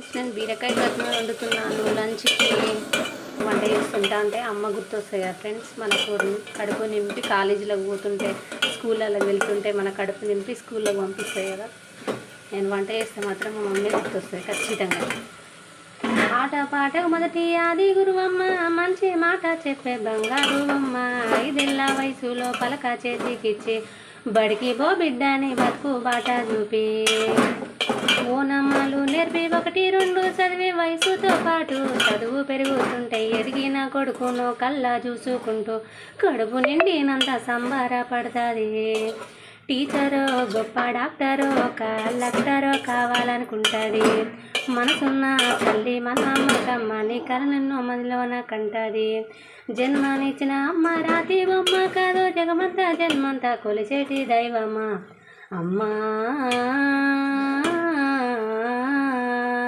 Friends, నేను బీరకాయ curry వండుతున్నాను. లంచ్కి వంట చేస్తుంటా అంటే అమ్మ గుర్తొస్తాయి కదా ఫ్రెండ్స్. మనకు కడుపు నింపి కాలేజీలోకి పోతుంటే, స్కూళ్ళకి వెళ్తుంటే మన కడుపు నింపి స్కూల్లోకి పంపిస్తాయి కదా. నేను వంట చేస్తే మాత్రం మా మమ్మీ గుర్తొస్తుంది ఖచ్చితంగా. ఆట పాటకు మొదటి ఆది గురువమ్మ, మంచి మాట చెప్పే బంగారు అమ్మ. 5 ఏళ్ల వయసులో పలక చేతికిచ్చి, బడికి బో బిడ్డని బతుకు బాట చూపి, ఓనమ్మలు నేర్పి 1, 2 చదివే వయసుతో పాటు చదువు పెరుగుతుంటే ఎదిగిన కొడుకును కళ్ళ చూసుకుంటూ కడుపు నిండినంత సంబరపడుతుంది. టీచరో గొప్ప డాక్టరో కలెక్టరో కావాలనుకుంటుంది. మనసున్న తల్లి మన అమ్మకమ్మని కలనెన్నో మదిలోన కంటది. జన్మనిచ్చిన అమ్మ రాతి బొమ్మ కాదు, జగమంతా జన్మంతా కొలిచేటి దైవమ్మ అమ్మా.